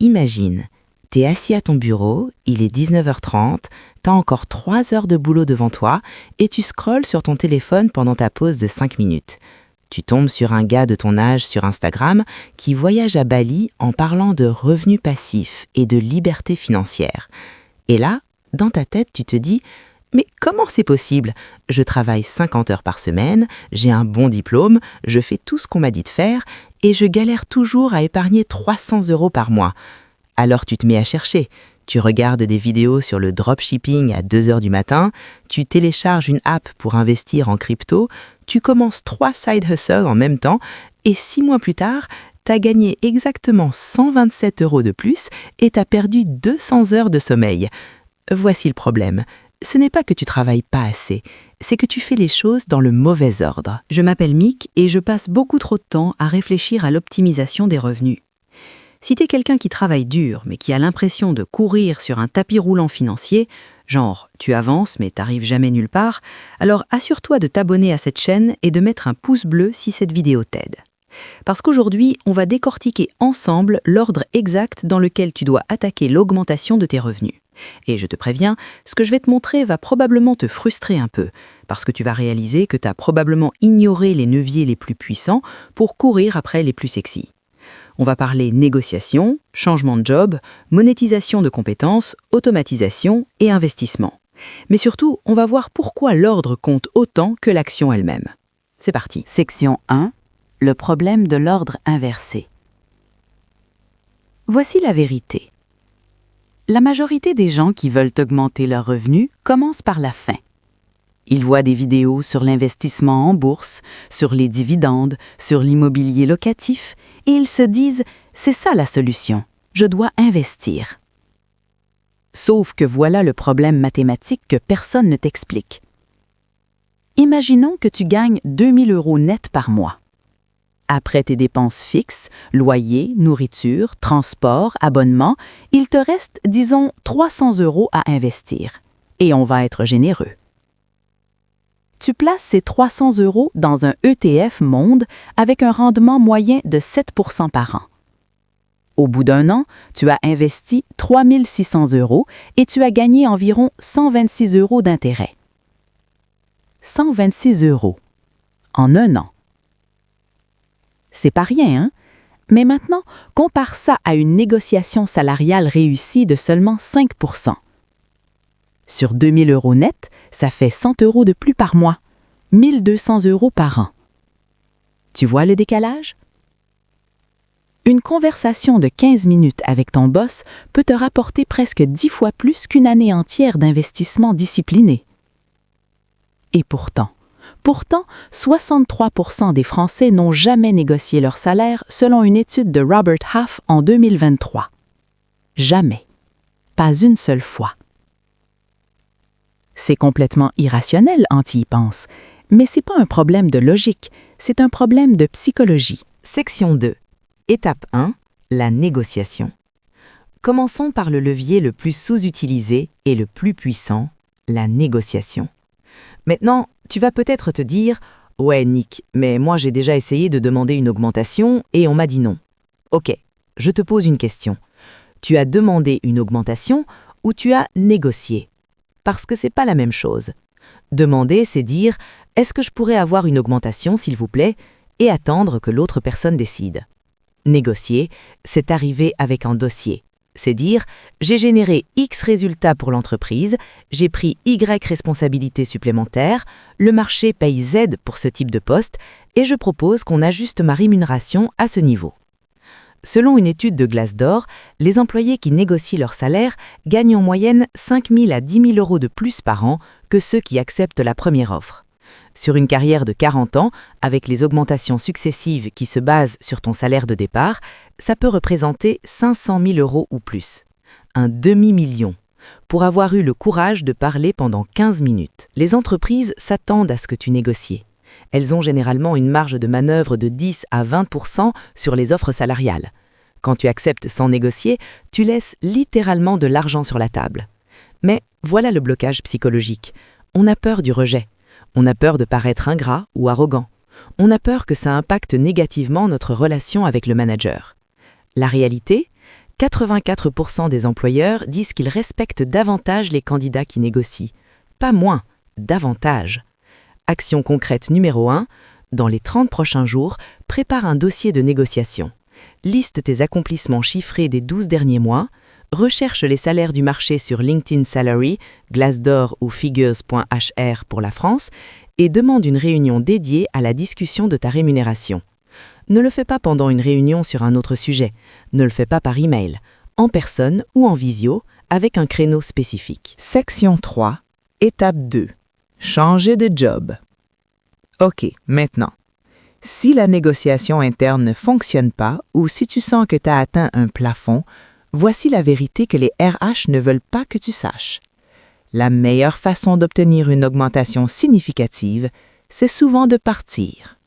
Imagine, t'es assis à ton bureau, il est 19h30, t'as encore 3 heures de boulot devant toi et tu scrolles sur ton téléphone pendant ta pause de 5 minutes. Tu tombes sur un gars de ton âge sur Instagram qui voyage à Bali en parlant de revenus passifs et de liberté financière. Et là, dans ta tête, tu te dis « Mais comment c'est possible ? Je travaille 50 heures par semaine, j'ai un bon diplôme, je fais tout ce qu'on m'a dit de faire et je galère toujours à épargner 300 € par mois. » Alors tu te mets à chercher. Tu regardes des vidéos sur le dropshipping à 2h du matin, tu télécharges une app pour investir en crypto, tu commences 3 side hustles en même temps et 6 mois plus tard, t'as gagné exactement 127 € de plus et t'as perdu 200 heures de sommeil. Voici le problème. Ce n'est pas que tu travailles pas assez, c'est que tu fais les choses dans le mauvais ordre. Je m'appelle Mick et je passe beaucoup trop de temps à réfléchir à l'optimisation des revenus. Si t'es quelqu'un qui travaille dur mais qui a l'impression de courir sur un tapis roulant financier, genre tu avances mais t'arrives jamais nulle part, alors assure-toi de t'abonner à cette chaîne et de mettre un pouce bleu si cette vidéo t'aide. Parce qu'aujourd'hui, on va décortiquer ensemble l'ordre exact dans lequel tu dois attaquer l'augmentation de tes revenus. Et je te préviens, ce que je vais te montrer va probablement te frustrer un peu, parce que tu vas réaliser que tu as probablement ignoré les leviers les plus puissants pour courir après les plus sexy. On va parler négociation, changement de job, monétisation de compétences, automatisation et investissement. Mais surtout, on va voir pourquoi l'ordre compte autant que l'action elle-même. C'est parti. Section 1. Le problème de l'ordre inversé. Voici la vérité. La majorité des gens qui veulent augmenter leurs revenus commencent par la fin. Ils voient des vidéos sur l'investissement en bourse, sur les dividendes, sur l'immobilier locatif, et ils se disent « c'est ça la solution, je dois investir ». Sauf que voilà le problème mathématique que personne ne t'explique. Imaginons que tu gagnes 2000 € net par mois. Après tes dépenses fixes, loyer, nourriture, transport, abonnement, il te reste, disons, 300 € à investir. Et on va être généreux. Tu places ces 300 € dans un ETF Monde avec un rendement moyen de 7% par an. Au bout d'un an, tu as investi 3 600 € et tu as gagné environ 126 € d'intérêt. 126 € en un an. C'est pas rien, hein? Mais maintenant, compare ça à une négociation salariale réussie de seulement 5%. Sur 2000 € net, ça fait 100 € de plus par mois, 1200 € par an. Tu vois le décalage? Une conversation de 15 minutes avec ton boss peut te rapporter presque 10 fois plus qu'une année entière d'investissement discipliné. Et pourtant, 63% des Français n'ont jamais négocié leur salaire selon une étude de Robert Half en 2023. Jamais. Pas une seule fois. C'est complètement irrationnel quand tu y penses, mais c'est pas un problème de logique, c'est un problème de psychologie. Section 2. Étape 1. La négociation. Commençons par le levier le plus sous-utilisé et le plus puissant, la négociation. Maintenant, tu vas peut-être te dire « Ouais, Nick, mais moi j'ai déjà essayé de demander une augmentation et on m'a dit non. » Ok, je te pose une question. Tu as demandé une augmentation ou tu as négocié? Parce que c'est pas la même chose. Demander, c'est dire « Est-ce que je pourrais avoir une augmentation, s'il vous plaît ?» et attendre que l'autre personne décide. Négocier, c'est arriver avec un dossier. C'est dire « J'ai généré X résultats pour l'entreprise, j'ai pris Y responsabilités supplémentaires, le marché paye Z pour ce type de poste et je propose qu'on ajuste ma rémunération à ce niveau. » Selon une étude de Glassdoor, les employés qui négocient leur salaire gagnent en moyenne 5 000 à 10 000 € de plus par an que ceux qui acceptent la première offre. Sur une carrière de 40 ans, avec les augmentations successives qui se basent sur ton salaire de départ, ça peut représenter 500 000 € ou plus. Un demi-million. Pour avoir eu le courage de parler pendant 15 minutes. Les entreprises s'attendent à ce que tu négocies. Elles ont généralement une marge de manœuvre de 10 à 20% sur les offres salariales. Quand tu acceptes sans négocier, tu laisses littéralement de l'argent sur la table. Mais voilà le blocage psychologique. On a peur du rejet. On a peur de paraître ingrat ou arrogant. On a peur que ça impacte négativement notre relation avec le manager. La réalité, 84% des employeurs disent qu'ils respectent davantage les candidats qui négocient. Pas moins, davantage. Action concrète numéro 1. Dans les 30 prochains jours, prépare un dossier de négociation. Liste tes accomplissements chiffrés des 12 derniers mois. Recherche les salaires du marché sur LinkedIn Salary, Glassdoor ou Figures.hr pour la France et demande une réunion dédiée à la discussion de ta rémunération. Ne le fais pas pendant une réunion sur un autre sujet. Ne le fais pas par email, en personne ou en visio, avec un créneau spécifique. Section 3, étape 2. Changer de job. OK, maintenant. Si la négociation interne ne fonctionne pas ou si tu sens que tu as atteint un plafond, voici la vérité que les RH ne veulent pas que tu saches. La meilleure façon d'obtenir une augmentation significative, c'est souvent de partir.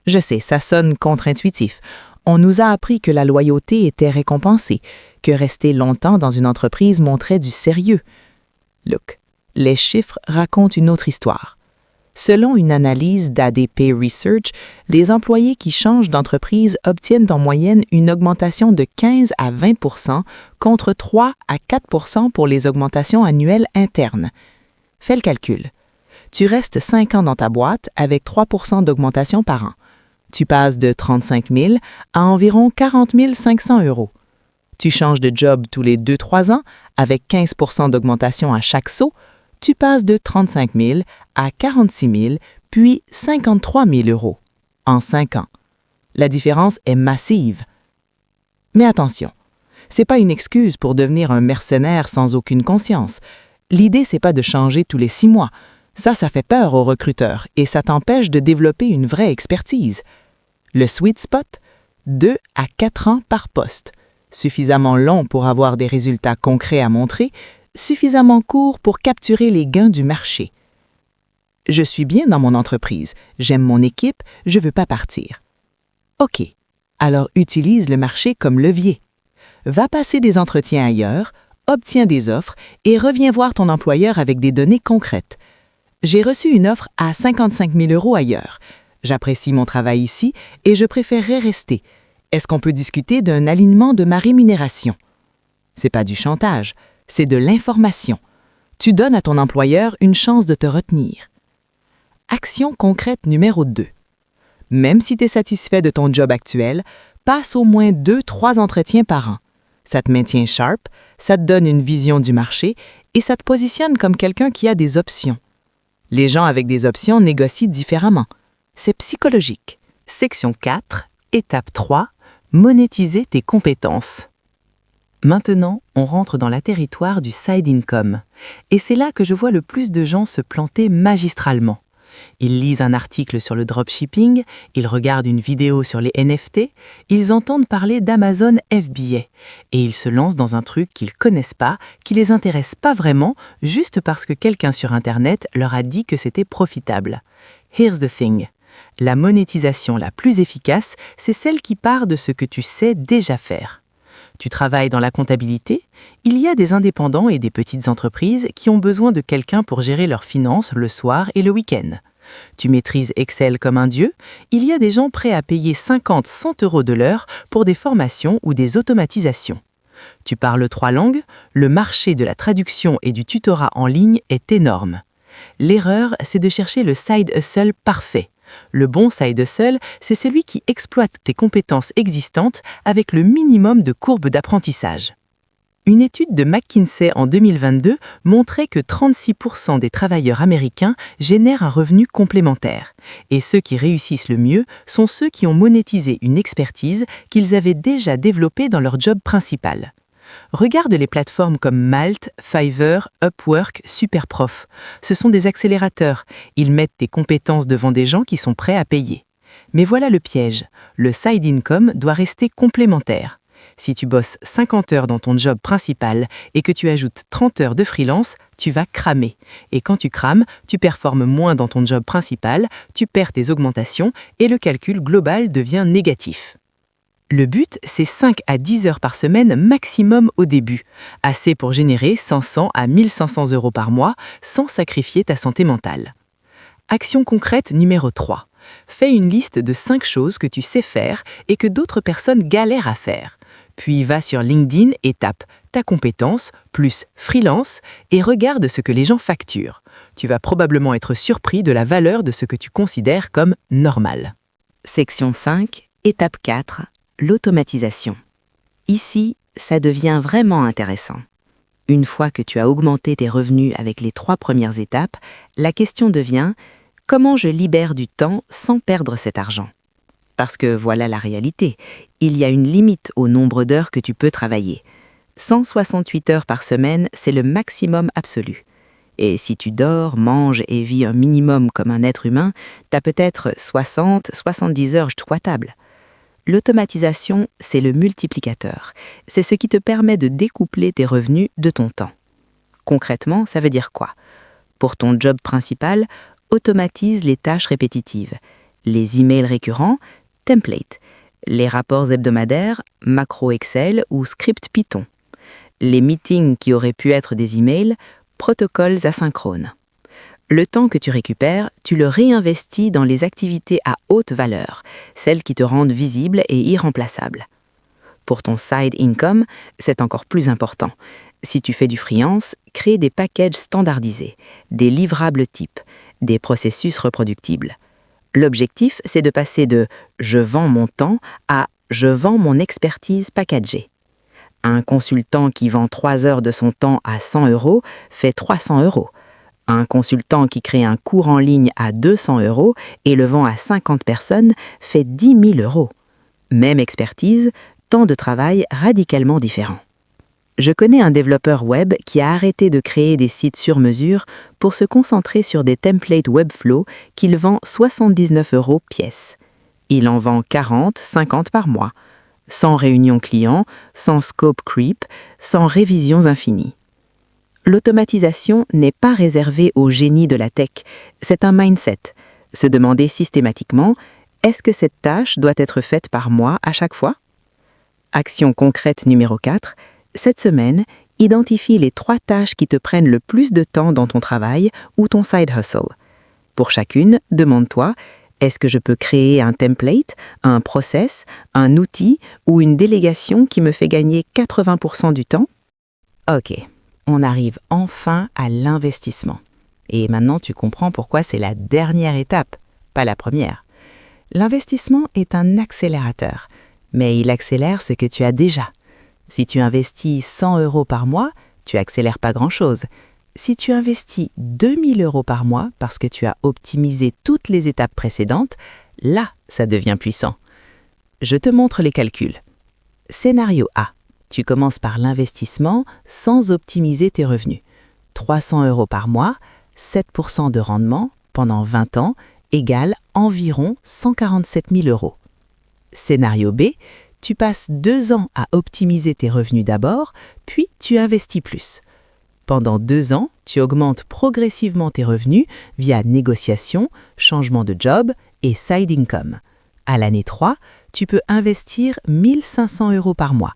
Je sais, ça sonne contre-intuitif. On nous a appris que la loyauté était récompensée, que rester longtemps dans une entreprise montrait du sérieux. Look, les chiffres racontent une autre histoire. Selon une analyse d'ADP Research, les employés qui changent d'entreprise obtiennent en moyenne une augmentation de 15 à 20 % contre 3 à 4 % pour les augmentations annuelles internes. Fais le calcul. Tu restes 5 ans dans ta boîte avec 3 % d'augmentation par an. Tu passes de 35 000 à environ 40 500 €. Tu changes de job tous les 2-3 ans avec 15 % d'augmentation à chaque saut. Tu passes de 35 000 à 46 000, puis 53 000 € en 5 ans. La différence est massive. Mais attention, c'est pas une excuse pour devenir un mercenaire sans aucune conscience. L'idée, c'est pas de changer tous les 6 mois. Ça fait peur aux recruteurs et ça t'empêche de développer une vraie expertise. Le sweet spot, 2 à 4 ans par poste. Suffisamment long pour avoir des résultats concrets à montrer, suffisamment court pour capturer les gains du marché. Je suis bien dans mon entreprise, j'aime mon équipe, je veux pas partir. OK, alors utilise le marché comme levier. Va passer des entretiens ailleurs, obtiens des offres et reviens voir ton employeur avec des données concrètes. J'ai reçu une offre à 55 000 € ailleurs. J'apprécie mon travail ici et je préférerais rester. Est-ce qu'on peut discuter d'un alignement de ma rémunération? C'est pas du chantage, c'est de l'information. Tu donnes à ton employeur une chance de te retenir. Action concrète numéro 2. Même si tu es satisfait de ton job actuel, passe au moins 2-3 entretiens par an. Ça te maintient sharp, ça te donne une vision du marché et ça te positionne comme quelqu'un qui a des options. Les gens avec des options négocient différemment. C'est psychologique. Section 4, étape 3, monétiser tes compétences. Maintenant, on rentre dans la territoire du side income. Et c'est là que je vois le plus de gens se planter magistralement. Ils lisent un article sur le dropshipping, ils regardent une vidéo sur les NFT, ils entendent parler d'Amazon FBA et ils se lancent dans un truc qu'ils connaissent pas, qui les intéresse pas vraiment, juste parce que quelqu'un sur Internet leur a dit que c'était profitable. Here's the thing. La monétisation la plus efficace, c'est celle qui part de ce que tu sais déjà faire. Tu travailles dans la comptabilité, il y a des indépendants et des petites entreprises qui ont besoin de quelqu'un pour gérer leurs finances le soir et le week-end. Tu maîtrises Excel comme un dieu, il y a des gens prêts à payer 50-100 € de l'heure pour des formations ou des automatisations. Tu parles 3 langues, le marché de la traduction et du tutorat en ligne est énorme. L'erreur, c'est de chercher le side hustle parfait. Le bon side hustle, c'est celui qui exploite tes compétences existantes avec le minimum de courbes d'apprentissage. Une étude de McKinsey en 2022 montrait que 36% des travailleurs américains génèrent un revenu complémentaire. Et ceux qui réussissent le mieux sont ceux qui ont monétisé une expertise qu'ils avaient déjà développée dans leur job principal. Regarde les plateformes comme Malt, Fiverr, Upwork, Superprof. Ce sont des accélérateurs. Ils mettent tes compétences devant des gens qui sont prêts à payer. Mais voilà le piège. Le side income doit rester complémentaire. Si tu bosses 50 heures dans ton job principal et que tu ajoutes 30 heures de freelance, tu vas cramer. Et quand tu crames, tu performes moins dans ton job principal, tu perds tes augmentations et le calcul global devient négatif. Le but, c'est 5 à 10 heures par semaine maximum au début, assez pour générer 500 à 1500 € par mois sans sacrifier ta santé mentale. Action concrète numéro 3. Fais une liste de 5 choses que tu sais faire et que d'autres personnes galèrent à faire. Puis va sur LinkedIn et tape ta compétence plus freelance et regarde ce que les gens facturent. Tu vas probablement être surpris de la valeur de ce que tu considères comme normal. Section 5, étape 4, l'automatisation. Ici, ça devient vraiment intéressant. Une fois que tu as augmenté tes revenus avec les 3 premières étapes, la question devient « Comment je libère du temps sans perdre cet argent ?» Parce que voilà la réalité, il y a une limite au nombre d'heures que tu peux travailler. 168 heures par semaine, c'est le maximum absolu. Et si tu dors, manges et vis un minimum comme un être humain, t'as peut-être 60-70 heures joignables. L'automatisation, c'est le multiplicateur. C'est ce qui te permet de découpler tes revenus de ton temps. Concrètement, ça veut dire quoi? Pour ton job principal, automatise les tâches répétitives. Les emails récurrents, template. Les rapports hebdomadaires, macro Excel ou script Python. Les meetings qui auraient pu être des emails, protocoles asynchrones. Le temps que tu récupères, tu le réinvestis dans les activités à haute valeur, celles qui te rendent visible et irremplaçable. Pour ton side income, c'est encore plus important. Si tu fais du freelance, crée des packages standardisés, des livrables types, des processus reproductibles. L'objectif, c'est de passer de « je vends mon temps » à « je vends mon expertise packagée ». Un consultant qui vend 3 heures de son temps à 100 € fait 300 €. Un consultant qui crée un cours en ligne à 200 € et le vend à 50 personnes fait 10 000 €. Même expertise, temps de travail radicalement différent. Je connais un développeur web qui a arrêté de créer des sites sur mesure pour se concentrer sur des templates Webflow qu'il vend 79 € pièce. Il en vend 40-50 par mois, sans réunion client, sans scope creep, sans révisions infinies. L'automatisation n'est pas réservée au génie de la tech, c'est un mindset. Se demander systématiquement, est-ce que cette tâche doit être faite par moi à chaque fois? Action concrète numéro 4. Cette semaine, identifie les 3 tâches qui te prennent le plus de temps dans ton travail ou ton side hustle. Pour chacune, demande-toi, est-ce que je peux créer un template, un process, un outil ou une délégation qui me fait gagner 80% du temps? Ok, on arrive enfin à l'investissement. Et maintenant, tu comprends pourquoi c'est la dernière étape, pas la première. L'investissement est un accélérateur, mais il accélère ce que tu as déjà. Si tu investis 100 € par mois, tu accélères pas grand-chose. Si tu investis 2000 € par mois parce que tu as optimisé toutes les étapes précédentes, là, ça devient puissant. Je te montre les calculs. Scénario A. Tu commences par l'investissement sans optimiser tes revenus. 300 € par mois, 7% de rendement pendant 20 ans égale environ 147 000 €. Scénario B. Tu passes 2 ans à optimiser tes revenus d'abord, puis tu investis plus. Pendant 2 ans, tu augmentes progressivement tes revenus via négociation, changement de job et side income. À l'année 3, tu peux investir 1 500 € par mois.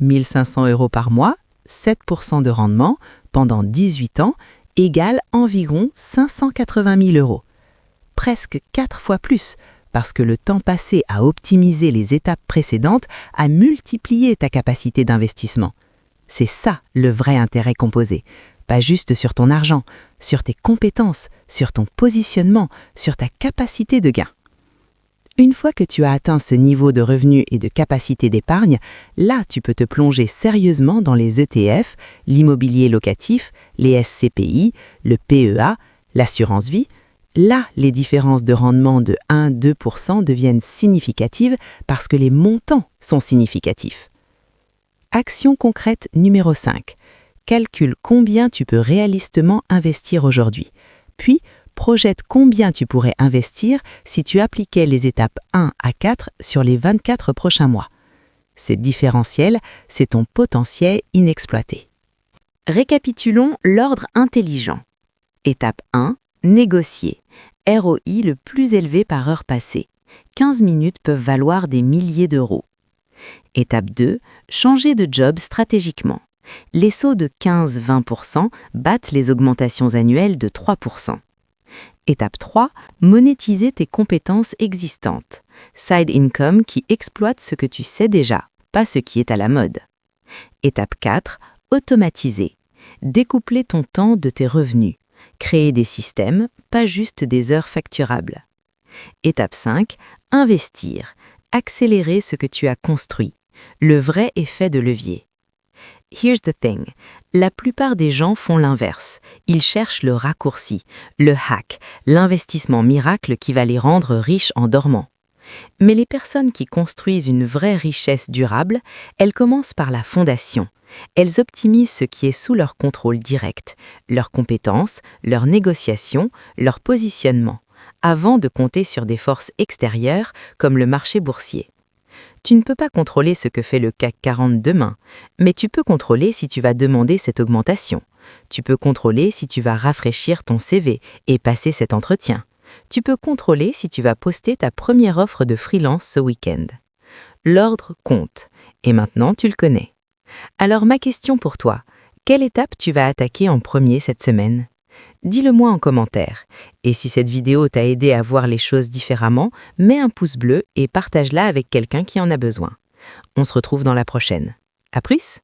1 500 € par mois, 7% de rendement, pendant 18 ans, égale environ 580 000 €. Presque 4 fois plus, parce que le temps passé à optimiser les étapes précédentes a multiplié ta capacité d'investissement. C'est ça le vrai intérêt composé, pas juste sur ton argent, sur tes compétences, sur ton positionnement, sur ta capacité de gain. Une fois que tu as atteint ce niveau de revenus et de capacité d'épargne, là tu peux te plonger sérieusement dans les ETF, l'immobilier locatif, les SCPI, le PEA, l'assurance vie. Là, les différences de rendement de 1-2% deviennent significatives parce que les montants sont significatifs. Action concrète numéro 5. Calcule combien tu peux réalistement investir aujourd'hui. Puis, projette combien tu pourrais investir si tu appliquais les étapes 1 à 4 sur les 24 prochains mois. Ces différentiels, c'est ton potentiel inexploité. Récapitulons l'ordre intelligent. Étape 1. Négocier. ROI le plus élevé par heure passée. 15 minutes peuvent valoir des milliers d'euros. Étape 2. Changer de job stratégiquement. Les sauts de 15-20% battent les augmentations annuelles de 3%. Étape 3. Monétiser tes compétences existantes. Side income qui exploite ce que tu sais déjà. pas ce qui est à la mode. Étape 4, automatiser. Découpler ton temps de tes revenus. Créer des systèmes, pas juste des heures facturables. Étape 5, investir. Accélérer ce que tu as construit. Le vrai effet de levier. Here's the thing. La plupart des gens font l'inverse. Ils cherchent le raccourci, le hack, l'investissement miracle qui va les rendre riches en dormant. Mais les personnes qui construisent une vraie richesse durable, elles commencent par la fondation. Elles optimisent ce qui est sous leur contrôle direct, leurs compétences, leurs négociations, leur positionnement, avant de compter sur des forces extérieures comme le marché boursier. Tu ne peux pas contrôler ce que fait le CAC 40 demain, mais tu peux contrôler si tu vas demander cette augmentation. Tu peux contrôler si tu vas rafraîchir ton CV et passer cet entretien. Tu peux contrôler si tu vas poster ta première offre de freelance ce week-end. L'ordre compte, et maintenant tu le connais. Alors ma question pour toi, quelle étape tu vas attaquer en premier cette semaine ? Dis-le-moi en commentaire. Et si cette vidéo t'a aidé à voir les choses différemment, mets un pouce bleu et partage-la avec quelqu'un qui en a besoin. On se retrouve dans la prochaine. À plus!